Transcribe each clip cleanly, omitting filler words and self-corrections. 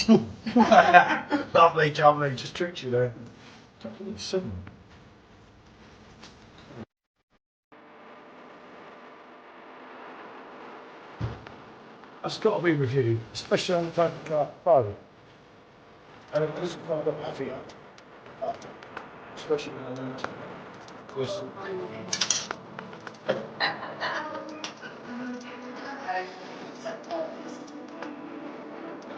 Lovely, jubbly, just tricked you there. Seven. That's got to be reviewed, especially on the phone. And it was kind of heavy, especially when I learned to.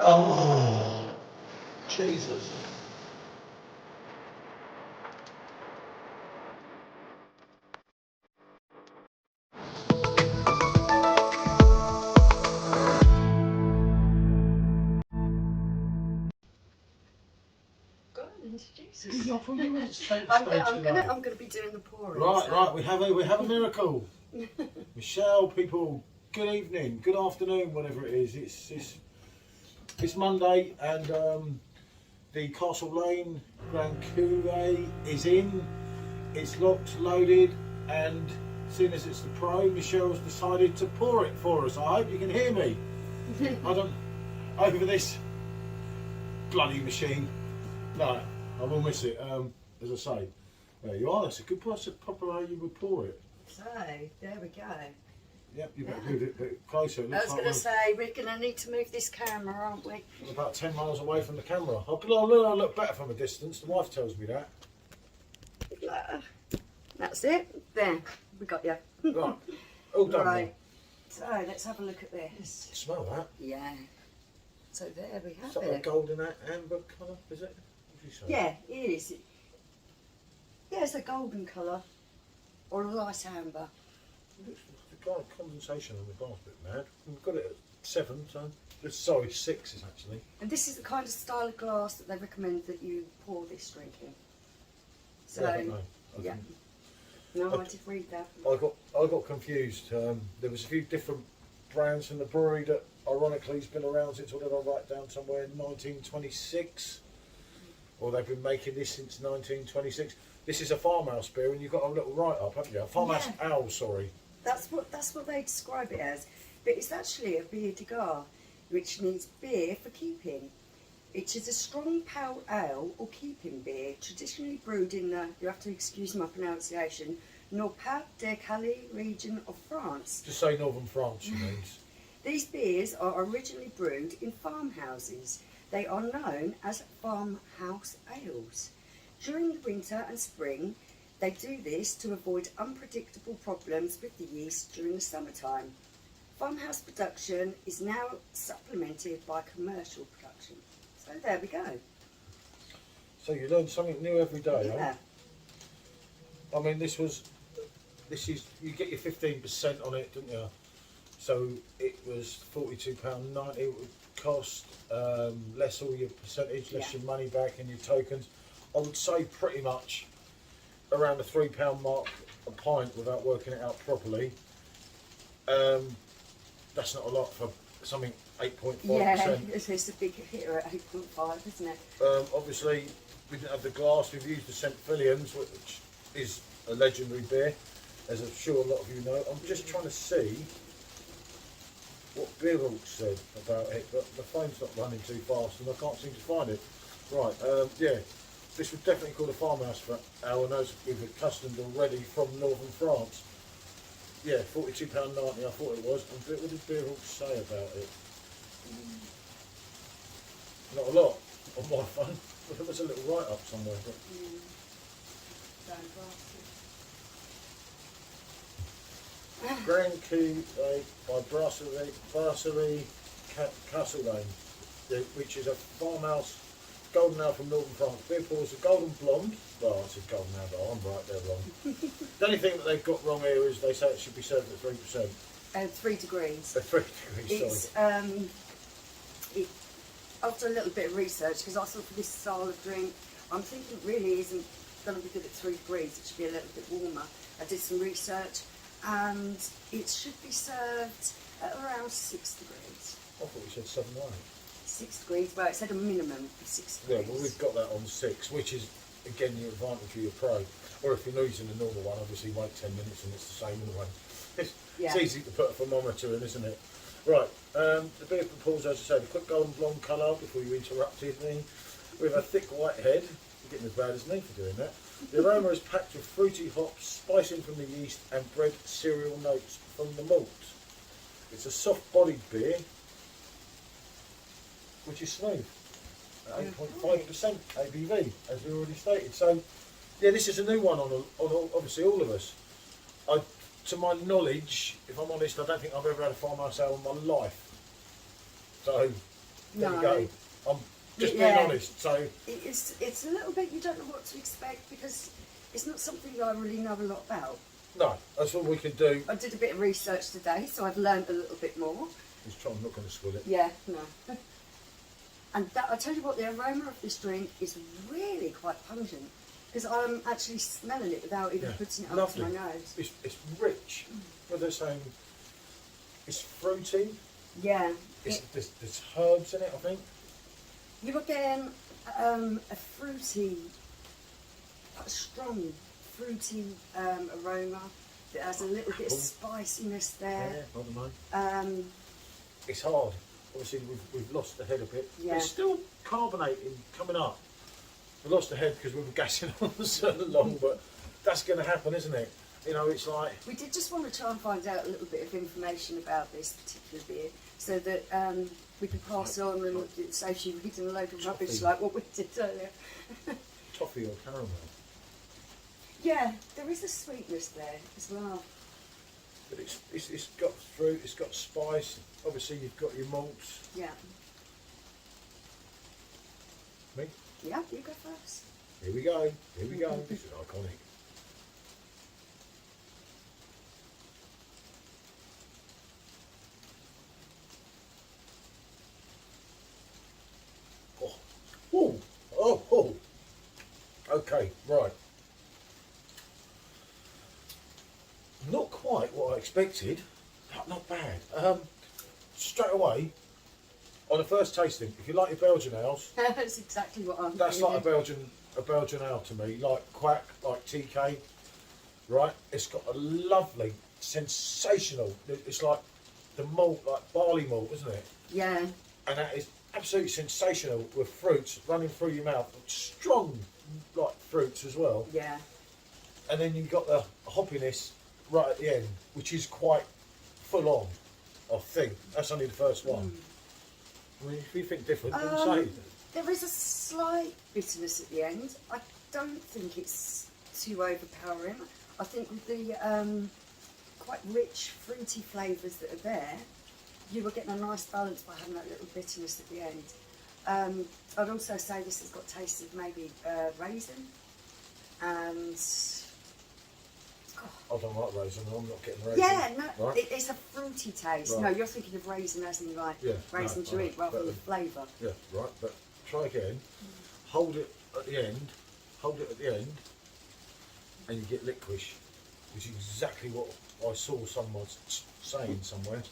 Oh, Jesus. Jesus. I'm gonna be doing the pouring. Right, so. Right. We have a miracle. Michelle, people. Good evening, good afternoon, whatever it is. It's Monday, and the CASTELAIN Grand Cru is in. It's locked, loaded, and seeing as it's the pro, Michelle's decided to pour it for us. I hope you can hear me. Over this bloody machine. No, I will miss it. As I say, there you are. That's a good proper how you would pour it. So there we go. Yep, you better move it a bit closer. I was going to say, we're going to need to move this camera, aren't we? We're about 10 miles away from the camera. I'll look better from a distance. The wife tells me that. That's it. There, we got you. Right, all done. Right. So let's have a look at this. Smell that? Yeah. So there we have Is that it. like a golden amber colour? Is it? What do you say? Yeah, it is. Yeah, it's a golden colour or a light amber. The condensation on the glass a bit mad. We've got it at 7, so sorry, 6 is actually. And this is the kind of style of glass that they recommend that you pour this drink in. So yeah. No, I did read that. I got confused. There was a few different brands from the brewery that ironically has been around since, what did I write down somewhere, in 1926, or they've been making this since 1926. This is a farmhouse beer, and you've got a little write-up, haven't you? A farmhouse ale, sorry. That's what they describe it as, but it's actually a bière de garde, which means beer for keeping. It is a strong pale ale or keeping beer, traditionally brewed in the, you have to excuse my pronunciation, Nord-Pas-de-Calais region of France. Just say northern France, she means. These beers are originally brewed in farmhouses. They are known as farmhouse ales. During the winter and spring, they do this to avoid unpredictable problems with the yeast during the summertime. Farmhouse production is now supplemented by commercial production. So there we go. So you learn something new every day, Yeah. Huh? I mean, this is, you get your 15% on it, didn't you? So it was £42.90. It would cost less all your percentage, less your money back and your tokens. I would say pretty much around the £3 mark a pint without working it out properly. That's not a lot for something 8.5%. Yeah, it's a big hitter at 8.5, isn't it? Obviously, we didn't have the glass. We've used the St. Fillions, which is a legendary beer, as I'm sure a lot of you know. I'm just trying to see what Beerhawk said about it, but the phone's not running too fast and I can't seem to find it. Right, yeah, this was definitely called a farmhouse for ale, and as we've accustomed already from northern France. Yeah, £42.90 I thought it was. And what did Beerhawk say about it? Not a lot on my phone. There was a little write-up somewhere. But Grand Cru by Brasserie CASTELAIN, which is a farmhouse golden ale from northern France. Beer pours a golden blonde. Well, I said golden ale, I'm right, they're wrong. The only thing that they've got wrong here is they say it should be served at 3%. 3 degrees. 3 degrees, sorry. It's, after a little bit of research, because I thought for this style of drink, I'm thinking it really isn't going to be good at 3 degrees, it should be a little bit warmer. I did some research and it should be served at around 6 degrees. I thought you said 7 or 8. 6 degrees, well it said a minimum of 6 degrees. Yeah, well we've got that on 6, which is again your advantage for your pro. Or if you're using the normal one, obviously wait 10 minutes and it's the same anyway. It's easy to put a thermometer in, isn't it? Right, the beer proposal, as I said, a quick golden blonde colour before you interrupted me, with a thick white head. You're getting as bad as me for doing that. The aroma is packed with fruity hops, spicing from the yeast, and bread cereal notes from the malt. It's a soft-bodied beer, which is smooth, at 8.5% ABV, as we already stated. So, yeah, this is a new one on obviously all of us. To my knowledge, if I'm honest, I don't think I've ever had a farmhouse ale in my life. So, there we go. I'm just being honest. So it's a little bit, you don't know what to expect because it's not something that I really know a lot about. No, that's all we can do. I did a bit of research today, so I've learned a little bit more. I'm not going to swill it. Yeah, no. And I'll tell you what, the aroma of this drink is really quite pungent. Because I'm actually smelling it without even putting it up to my nose. It's rich. What they're saying, it's fruity. Yeah. There's herbs in it, I think. You were getting a fruity, quite a strong fruity aroma that has a little bit of spiciness there. Yeah, I don't know. It's hard. Obviously, we've lost the head a bit. Yeah. But it's still carbonating coming up. We lost the head because we were gassing on so long, but that's going to happen, isn't it? You know, it's like... We did just want to try and find out a little bit of information about this particular beer so that we could pass on and save you reading a load of rubbish like what we did earlier. Toffee or caramel? Yeah, there is a sweetness there as well. But it's got fruit, it's got spice, obviously you've got your malts. Yeah. Me? Yeah, you go first. Here we go, here we go. This is iconic. Oh. Okay, right. Not quite what I expected, but not bad. Straight away, on the first tasting, if you like your Belgian ales, That's exactly what I'm that's feeling. like a Belgian ale to me, like Quack, like TK, right? It's got a lovely, sensational, it's like the malt, like barley malt, isn't it? Yeah. And that is absolutely sensational with fruits running through your mouth, strong like fruits as well. Yeah. And then you've got the hoppiness right at the end, which is quite full on, I think. That's only the first one. I mean, if you think different, then say. There is a slight bitterness at the end. I don't think it's too overpowering. I think with the quite rich fruity flavours that are there, you were getting a nice balance by having that little bitterness at the end. I'd also say this has got taste of maybe raisin and... I don't like raisin, I'm not getting raisin. Yeah, no, right? it's a fruity taste. Right. No, you're thinking of raisin as in like raisin to eat rather than flavour. Yeah, right, but try again. Hold it at the end, and you get licorice, which is exactly what I saw someone saying somewhere.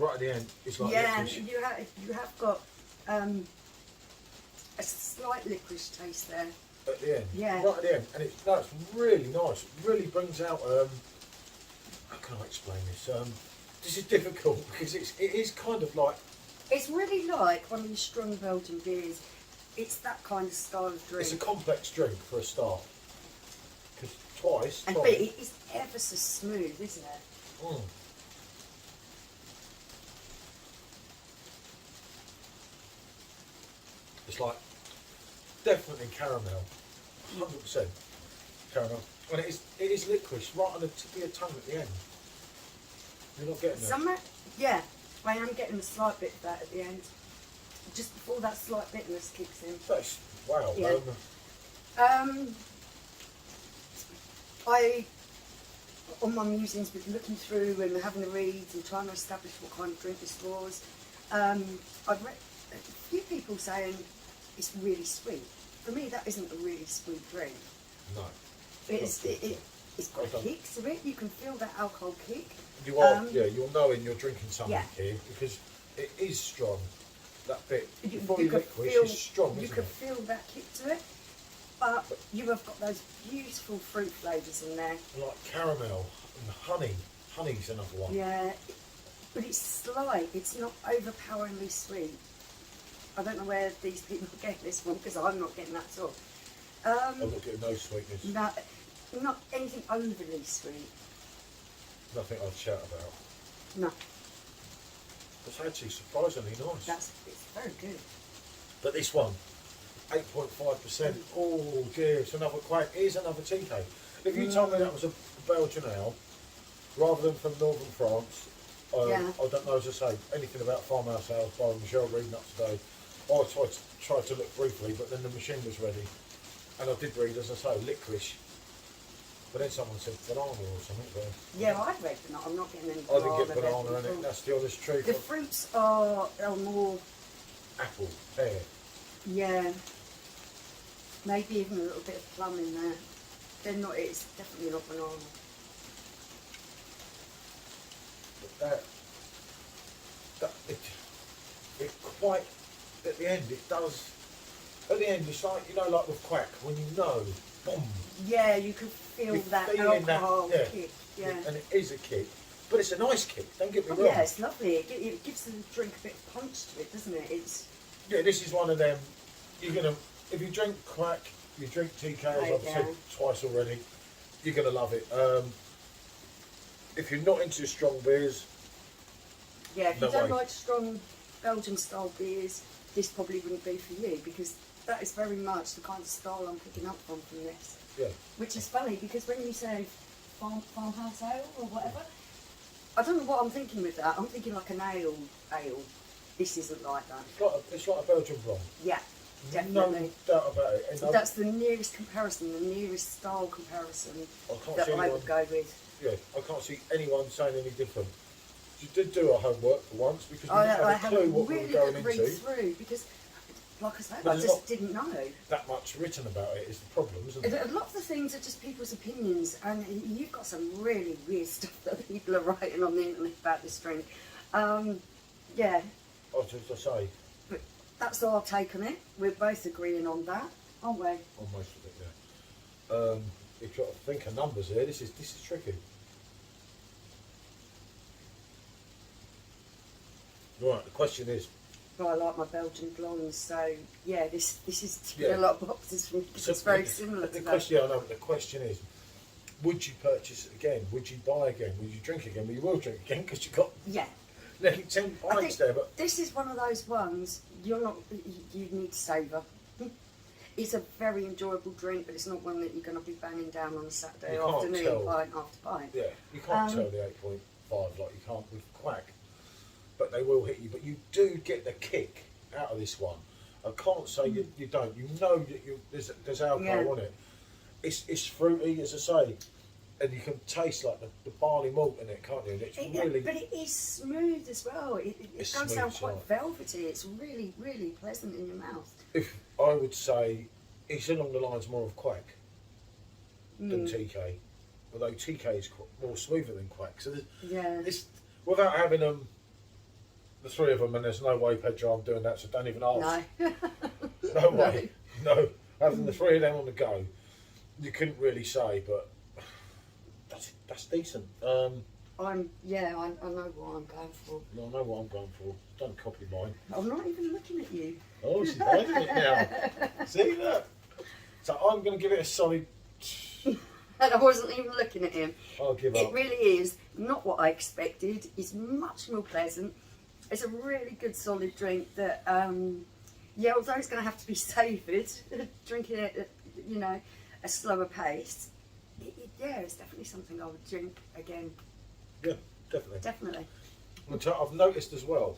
Right at the end, it's like licorice. You have got a slight licorice taste there. At the end, yeah, right at the end, and it's really nice. It really brings out. How can I explain this? This is difficult because it is kind of like. It's really like one of your strong Belgian beers. It's that kind of style of drink. It's a complex drink for a start. Because but it is ever so smooth, isn't it? Mm. It's like definitely caramel, 100% caramel. And it is licorice right on the tip of your tongue at the end. You're not getting that. Yeah, I am getting a slight bit of that at the end. Just before that slight bitterness kicks in. That's, wow. Yeah. I, on my musings with looking through and having a read and trying to establish what kind of drink this was, I've read a few people saying it's really sweet. For me, that isn't a really sweet drink. No. It's got kicks to it. You can feel that alcohol kick. You are, you're knowing you're drinking something here because it is strong. That bit, fully licorice is strong, isn't it? You can feel that kick to it, but you have got those beautiful fruit flavours in there. Like caramel and honey. Honey's another one. Yeah. But it's slight, it's not overpoweringly sweet. I don't know where these people get this from, because I'm not getting that at all. I'm not getting no sweetness. No, not anything overly sweet. Nothing I'd shout about. No, It's actually surprisingly nice. it's very good. But this one, 8.5%. Oh dear, it's another quack. Here's another TK. If you told me that was a Belgian ale, rather than from northern France, I don't know, as I say, anything about farmhouse ales by Michelle reading up today. I tried to look briefly, but then the machine was ready. And I did read, as I say, licorice. But then someone said banana or something. But Yeah, I've read banana. I'm not getting any I banana. didn't get banana in it, that's the honest truth. The fruits are more, Apple, pear. yeah, maybe even a little bit of plum in there. They're not, it's definitely not banana. But it quite, at the end, it does, at the end, it's like, you know, like with quack, when you know, boom. Yeah, you could feel You're that feeling alcohol that, yeah. kick. Yeah. And it is a kick, but it's a nice kick, don't get me Oh, wrong. yeah, it's lovely. It gives the drink a bit of punch to it, doesn't it? It's Yeah, this is one of them, you're going to, if you drink quack, you drink TK, as I've said twice already, you're going to love it. If you're not into strong beers, yeah. If you no don't way. like strong Belgian style beers, this probably wouldn't be for you, because that is very much the kind of style I'm picking up from this. yeah. Which is funny, because when you say farmhouse ale or whatever, I don't know what I'm thinking with that. I'm thinking like an ale. This isn't like that. It's like a Belgian blonde. Yeah, definitely. No doubt about it. And That's the nearest comparison, the nearest style comparison I can't that see I anyone, would go with. yeah, I can't see anyone saying any different. You did do our homework for once, because we I didn't have a had clue a what we were really going good read into. through, because, like I said, But I there's just not- didn't know. That much written about it is the problem, isn't it? A lot of the things are just people's opinions, and you've got some really weird stuff that people are writing on the internet about this drink. Yeah, As I say, but that's our take on it. We're both agreeing on that, aren't we? on most of it, yeah. If you've got to think of numbers here, this is tricky. Right, the question is, But I like my Belgian blondes, so yeah, this is ticking Yeah. a lot of boxes for me. It's very similar to the that. question, yeah, I know, but the question is, would you purchase it again? Would you buy again? Would you drink again? Well, you will drink again, because you've got Yeah. nearly 10 I pints think there, but this is one of those ones you need to savour. It's a very enjoyable drink, but it's not one that you're going to be banging down on a Saturday You can't afternoon, tell. pint after pint. yeah, you can't tell the 8.5 like you can't with quack. But they will hit you. But you do get the kick out of this one. I can't say you don't. You know that there's alcohol on it. It's fruity, as I say, and you can taste like the barley malt in it, can't you? And it's really. But it is smooth as well. It It's does smooth sound as quite well. velvety. It's really, really pleasant in your mouth. If I would say it's along the lines more of quack than TK, although TK is more smoother than quack. So Yeah. it's without having them. The three of them, and there's no way, Pedro, I'm doing that, so don't even ask. No. No way. No. Having the three of them on the go, you couldn't really say, but that's decent. I know what I'm going for. I know what I'm going for. Don't copy mine. I'm not even looking at you. Oh, she's hiding it now. See that? So I'm going to give it a solid. And I wasn't even looking at him. I'll give It up. really is not what I expected. It's much more pleasant. It's a really good solid drink that, yeah, although it's going to have to be savoured, drinking it at, a slower pace, yeah, it's definitely something I would drink again. Yeah, definitely. Definitely. I've noticed as well,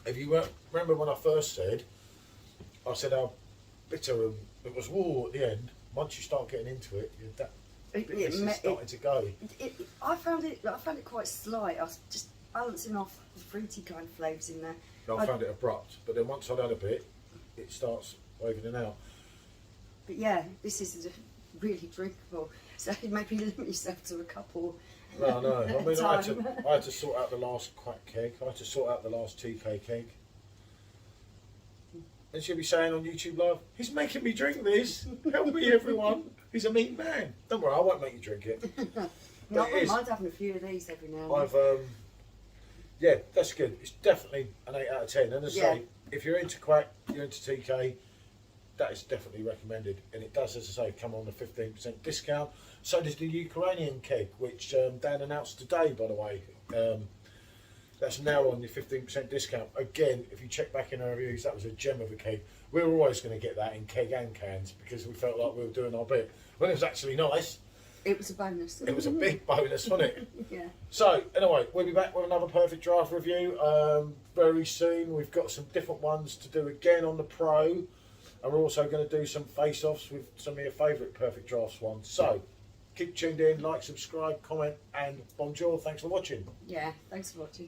if you remember when I first said, I said how bitter and it was raw at the end. Once you start getting into it, that bitterness is starting to go. I found it quite slight. I was just balancing off the fruity kind of flavours in there. I found it abrupt, but then once I'd had a bit, it starts wavening out. But yeah, this is really drinkable. So maybe limit yourself to a couple. No, no. I mean, Time. I had to sort out the last quack keg. I had to sort out the last TK keg. And she'll be saying on YouTube Live, he's making me drink this. Help me, everyone. He's a mean man. Don't worry, I won't make you drink it. No, I it wouldn't is. mind having a few of these every now and I've Yeah, that's good. It's definitely an 8 out of 10. And as I say, if you're into Quack, you're into TK, that is definitely recommended. And it does, as I say, come on the 15% discount. So does the Ukrainian keg, which Dan announced today, by the way. That's now on your 15% discount. Again, if you check back in our reviews, that was a gem of a keg. We were always going to get that in keg and cans because we felt like we were doing our bit. When it was actually nice. It was a bonus. It was a big bonus, wasn't it? Yeah. So, anyway, we'll be back with another Perfect Draft review very soon. We've got some different ones to do again on the Pro. And we're also going to do some face-offs with some of your favourite Perfect Drafts ones. So, keep tuned in, like, subscribe, comment, and bonjour. Thanks for watching. Yeah, thanks for watching.